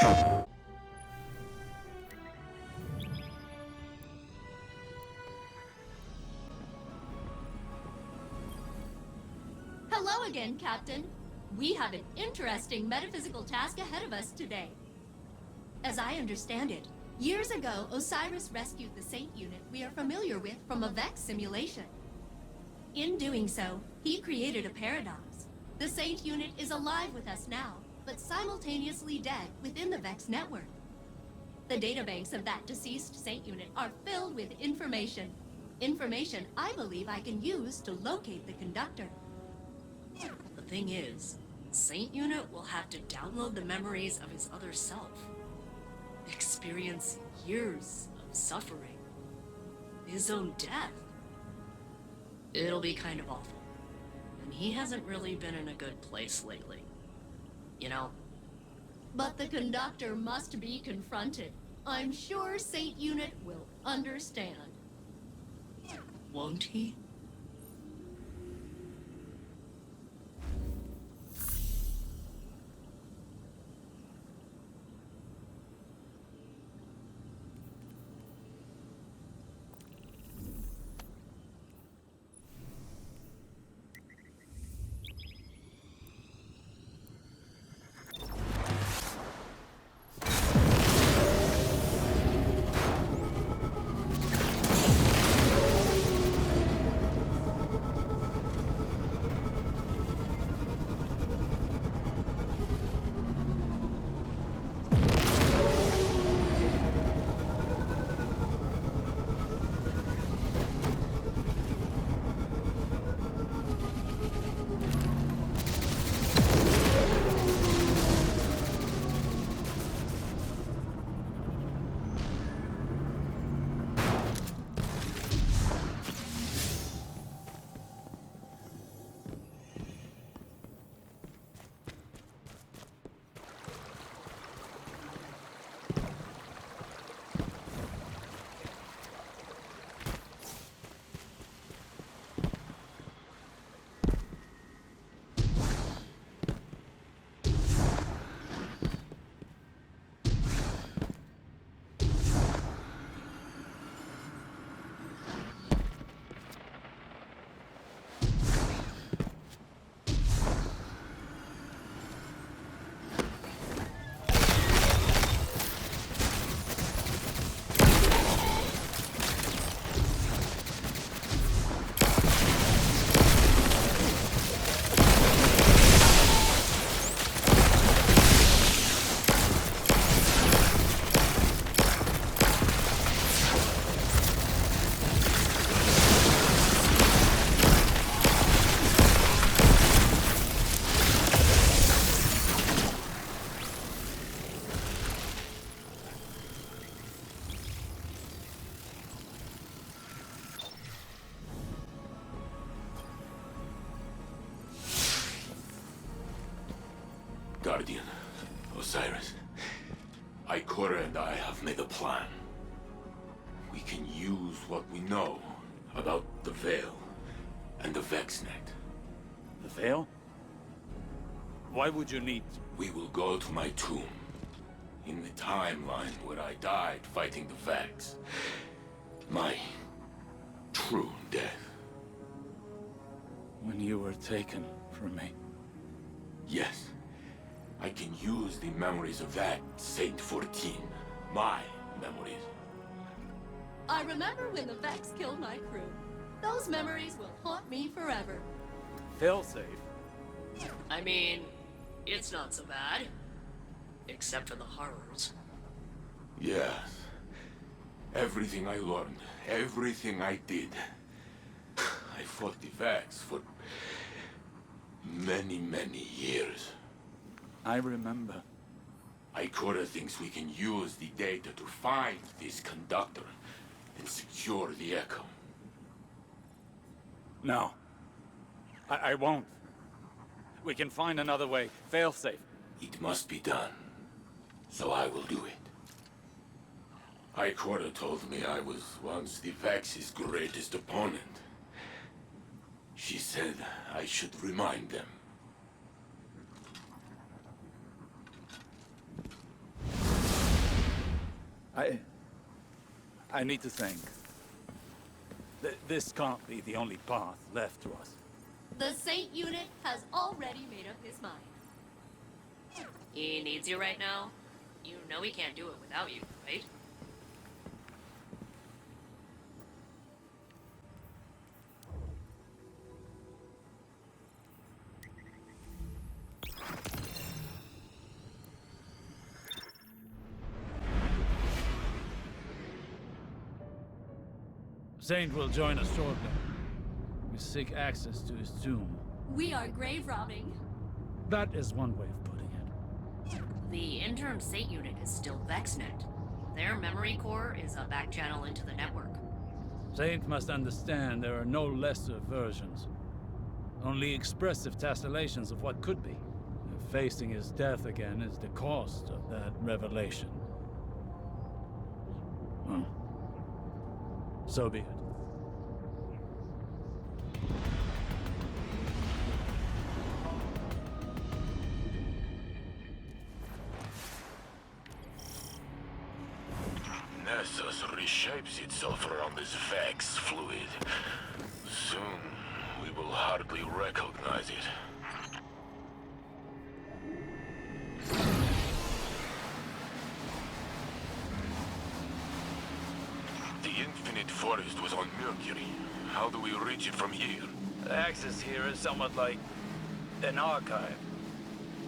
Hello again, Captain. We have an interesting metaphysical task ahead of us today. As I understand it, years ago, Osiris rescued the Saint unit we are familiar with from a Vex simulation. In doing so, he created a paradox. The Saint unit is alive with us now, but simultaneously dead within the Vex network. The databanks of that deceased Saint unit are filled with information. Information I believe I can use to locate the conductor. The thing is, Saint Unit will have to download the memories of his other self. Experience years of suffering. His own death. It'll be kind of awful. And he hasn't really been in a good place lately. You know? But the conductor must be confronted. I'm sure Saint Unit will understand. Won't he? Guardian, Osiris, Ikora and I have made a plan. We can use what we know about the Veil and the VexNet. The Veil? Why would you need... We will go to my tomb, in the timeline where I died fighting the Vex. My true death. when you were taken from me? Yes. I can use the memories of that Saint 14. My memories. I remember when the Vex killed my crew. Those memories will haunt me forever. Failsafe? I mean, it's not so bad. Except for the horrors. Yes. Everything I learned, everything I did. I fought the Vex for many, many years. I remember. Ikora thinks we can use the data to find this conductor and secure the Echo. No. I won't. We can find another way. Failsafe. It must be done. So I will do it. Ikora told me I was once the Vex's greatest opponent. She said I should remind them. I need to think. This can't be the only path left to us. The Saint unit has already made up his mind. He needs you right now. You know he can't do it without you, right? Saint will join us shortly. We seek access to his tomb. We are grave robbing. That is one way of putting it. The interim Saint unit is still VexNet. Their memory core is a back channel into the network. Saint must understand there are no lesser versions. Only expressive tessellations of what could be. Facing his death again is the cost of that revelation. Well, so be it. Nessus reshapes itself around this Vex fluid. Soon, we will hardly recognize it. The Infinite Forest was on Mercury. How do we reach it from here? The access here is somewhat like an archive,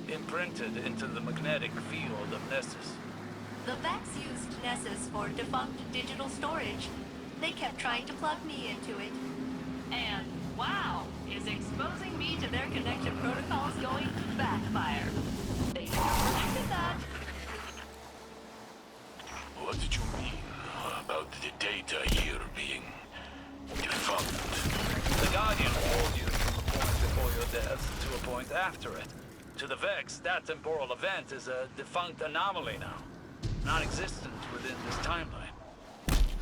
imprinted into the magnetic field of Nessus. The Vex used Nessus for defunct digital storage. They kept trying to plug me into it. And, wow, is exposing me to their connection protocols going to backfire. They never predicted that. What did you mean about the data here being defunct? The Guardian warned you from a point before your death to a point after it. To the Vex, that temporal event is a defunct anomaly now, non-existent within this timeline.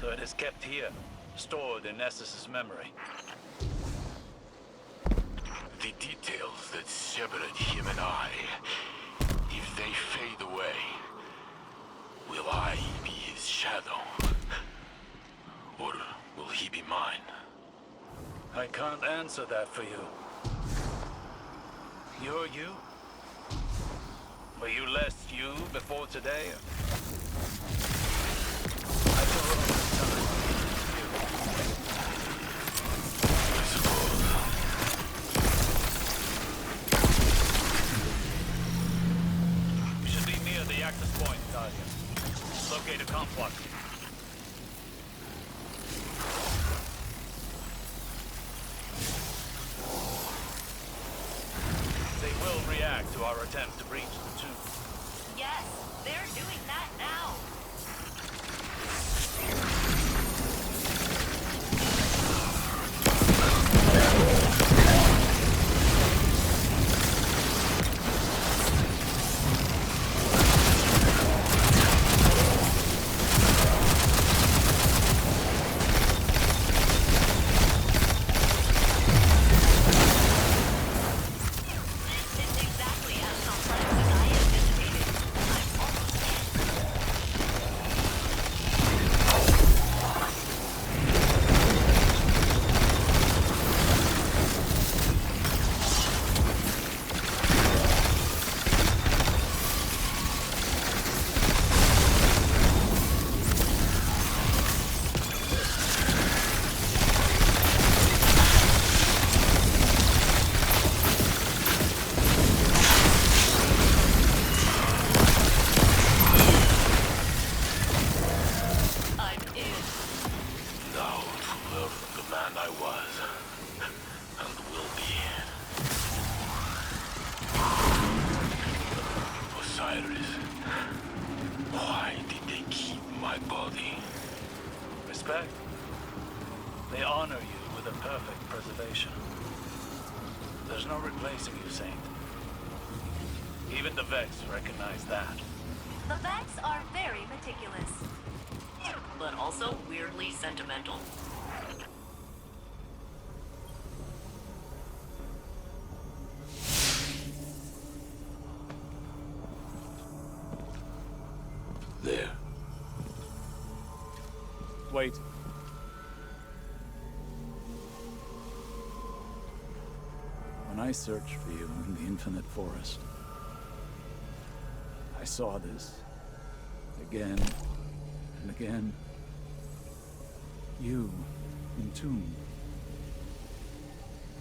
So it is kept here, stored in Nessus's memory. The details that separate him and I, if they fade away, will I be his shadow? Or will he be mine? I can't answer that for you. You're you? Were you less you before today? After all this time, I suppose. we should be near the access point, Guardian. Locate a complex. They will react to our attempt to breach the tomb. Yes, they're doing that now. It's exactly as complex as I anticipated. I'm almost in. I'm in. Now to learn the man I was, and will be. Osiris, why did they keep my body? Respect. They honor you with a perfect preservation. There's no replacing you, Saint. Even the Vex recognize that. The Vex are very meticulous. But also weirdly sentimental. There. Wait. When I searched for you in the Infinite Forest, I saw this again and again. You, entombed,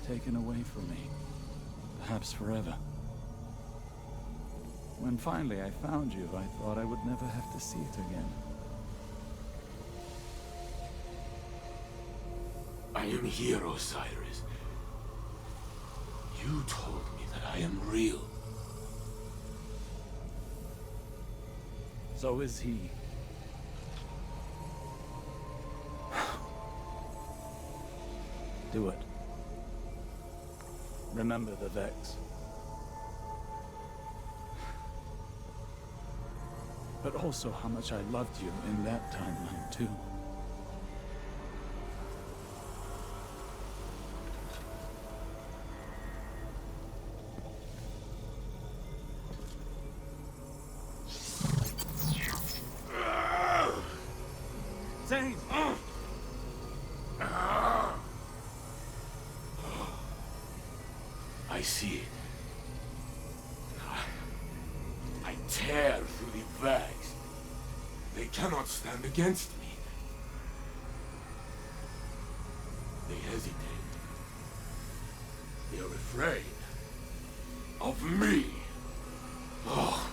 taken away from me, perhaps forever. When finally I found you, I thought I would never have to see it again. I am here, Osiris. You told me that I am real. So is he. Do it. Remember the Vex. But also how much I loved you in that timeline, too. Zane! I see it. I tear through the bags. They cannot stand against me. They hesitate. They are afraid of me. Oh.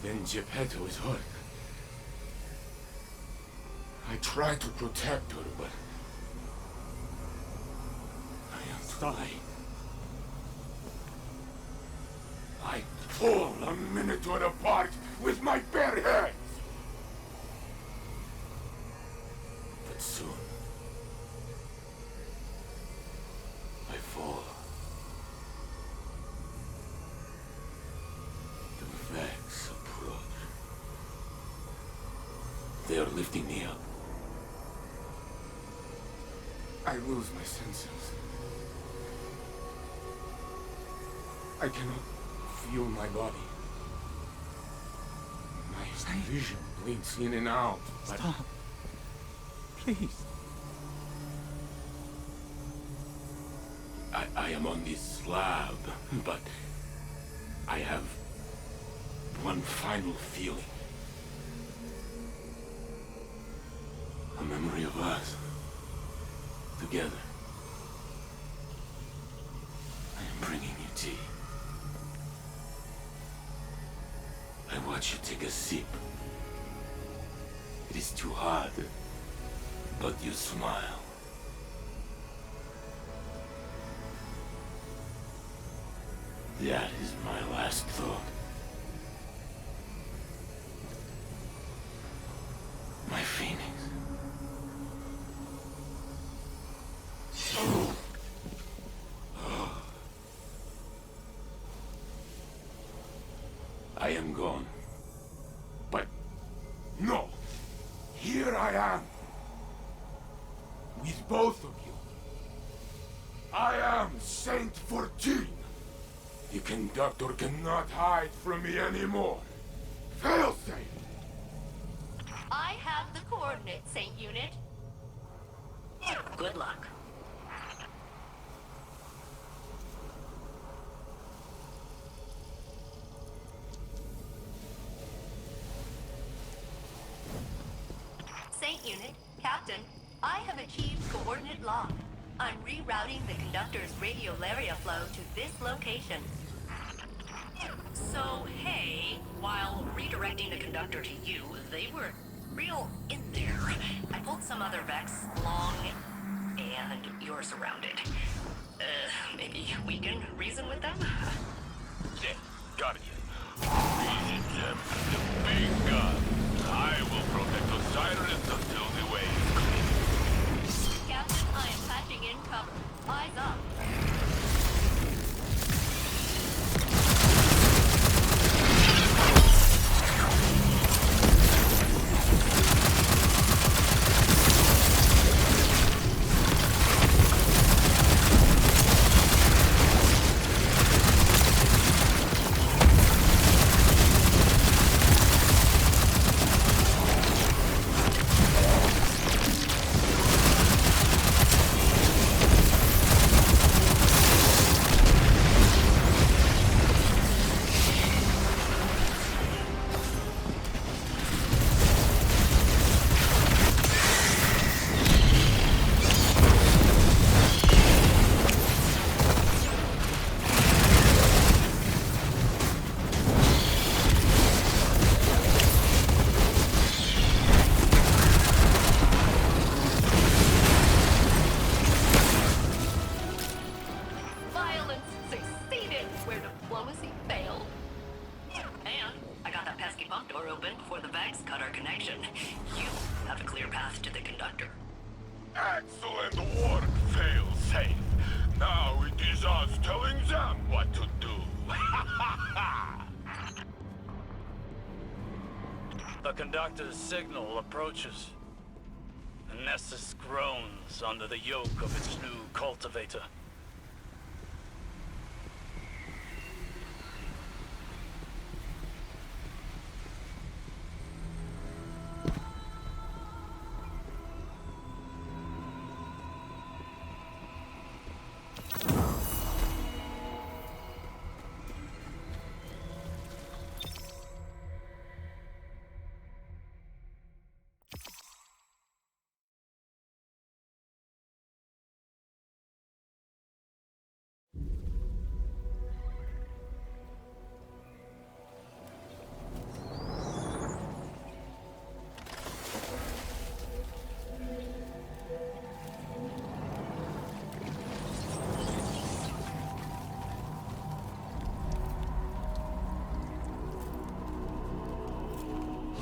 Then Geppetto is hurt. I try to protect her, but I am too late. I pull a Minotaur apart with my bare hands. But soon, I fall. The Vex approach. They are lifting me up. I lose my senses. I cannot feel my body. My vision blinks in and out. But Stop. Please. I am on this slab, but I have one final feeling. A memory of us. Together. I am bringing you tea. I watch you take a sip. It is too hard, but you smile. That is my last thought. My phoenix. I am gone. But no! Here I am! With both of you. I am Saint 14! The conductor cannot hide from me anymore. Failsafe! I have the coordinates, Saint Unit. Good luck. Saint Unit, Captain, I have achieved coordinate lock. I'm rerouting the conductor's radiolaria flow to this location. So, hey, while redirecting the conductor to you, they were real in there. I pulled some other Vex along, and you're surrounded. Maybe we can reason with them? Yeah, got it. Visit them, the big gun. I will protect Osiris until the way is clear. Captain, I am patching in cover. Eyes up. door open before the Vex cut our connection. You have a clear path to the conductor. Excellent work, fail-safe. Now it is us telling them what to do. The conductor's signal approaches. Nessus groans under the yoke of its new cultivator.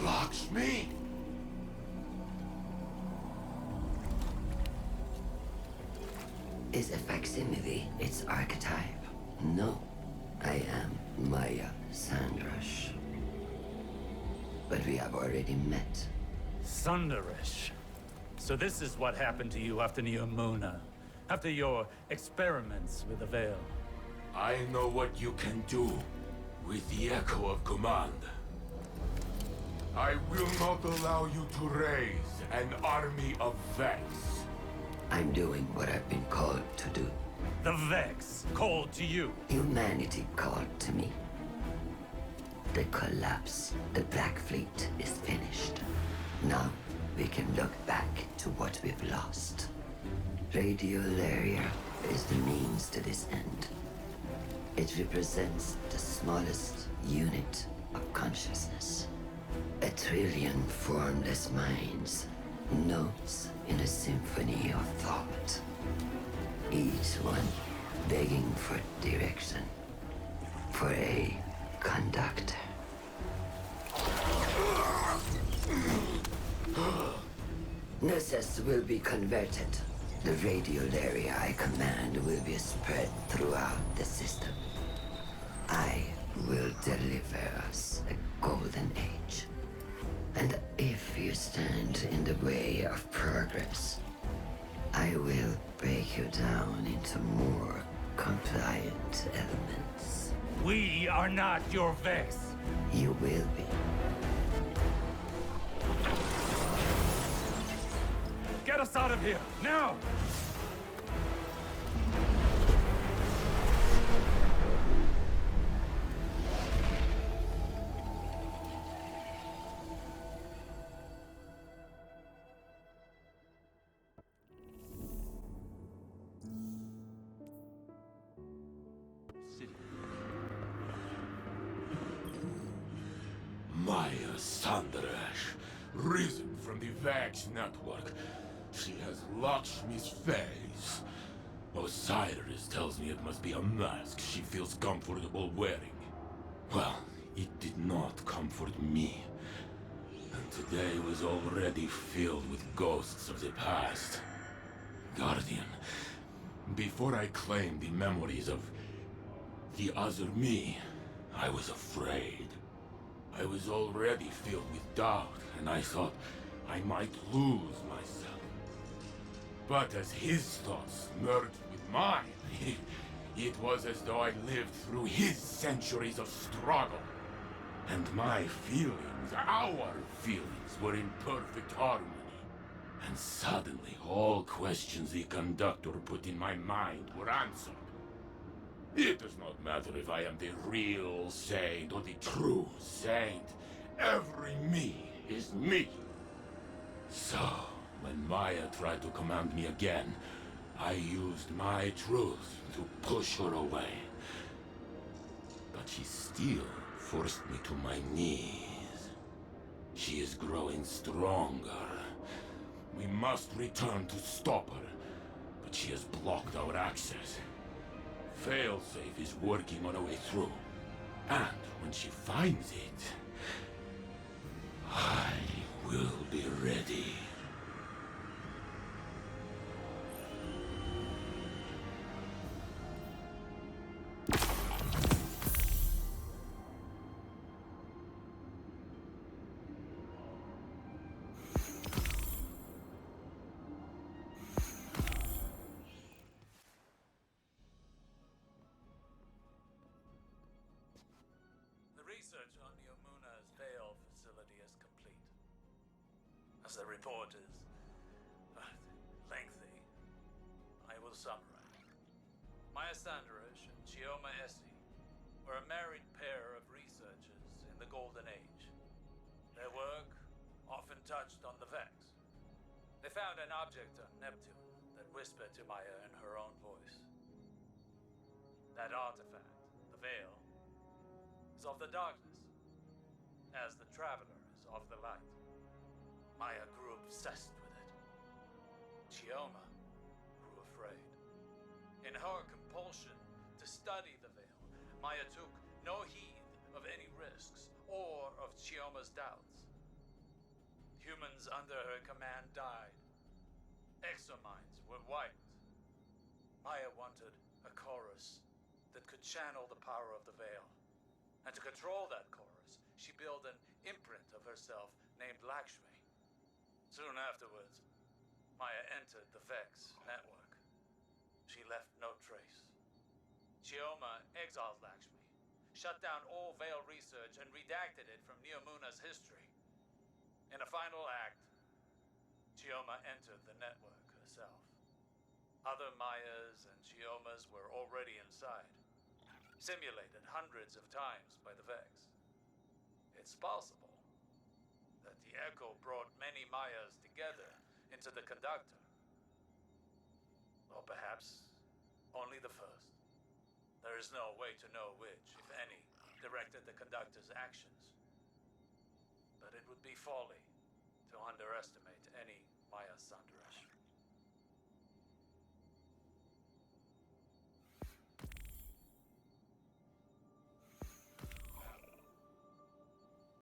Lakshmi? Is a facsimile its archetype? No, I am Maya Sandrash. But we have already met. Sunderish. So this is what happened to you after Neomuna. After your experiments with the Veil. I know what you can do with the echo of command. I will not allow you to raise an army of Vex. I'm doing what I've been called to do. The Vex called to you. Humanity called to me. The collapse, the Black Fleet is finished. Now we can look back to what we've lost. Radiolaria is the means to this end. It represents the smallest unit of consciousness. A trillion formless minds, notes in a symphony of thought. Each one begging for direction, for a conductor. Nessus will be converted. The radiolaria I command will be spread throughout the system. I will deliver us a golden age. And if you stand in the way of progress, I will break you down into more compliant elements. We are not your Vex. You will be. Get us out of here, now! Maya Sandrash, risen from the Vax network. She has Lakshmi's face. Osiris tells me it must be a mask she feels comfortable wearing. Well, it did not comfort me. And today was already filled with ghosts of the past. Guardian, before I claimed the memories of the other me, I was afraid. I was already filled with doubt, and I thought I might lose myself. But as his thoughts merged with mine, it was as though I lived through his centuries of struggle. And my feelings, our feelings, were in perfect harmony. And suddenly, all questions the conductor put in my mind were answered. It does not matter if I am the real saint or the true saint. Every me is me. So, when Maya tried to command me again, I used my truth to push her away. But she still forced me to my knees. She is growing stronger. We must return to stop her, but she has blocked our access. Failsafe is working on a way through. And when she finds it, I will be ready. The research on Yomuna's Vale facility is complete. As the report is lengthy, I will summarize. Maya Sandarish and Chioma Essie were a married pair of researchers in the Golden Age. Their work often touched on the Vex. They found an object on Neptune that whispered to Maya in her own voice. That artifact, the Veil, is of the darkness, as the Traveler is of the light. Maya grew obsessed with it. Chioma grew afraid. In her compulsion to study the Veil, Maya took no heed of any risks or of Chioma's doubts. Humans under her command died. Exominds were wiped. Maya wanted a chorus that could channel the power of the Veil. And to control that chorus, she built an imprint of herself named Lakshmi. Soon afterwards, Maya entered the Vex network. She left no trace. Chioma exiled Lakshmi, shut down all Veil research, and redacted it from Neomuna's history. In a final act, Chioma entered the network herself. Other Mayas and Chiomas were already inside, simulated hundreds of times by the Vex. It's possible that the Echo brought many Mayas together into the Conductor. Or perhaps only the first. There is no way to know which, if any, directed the Conductor's actions. But it would be folly to underestimate any Maya Sandarash.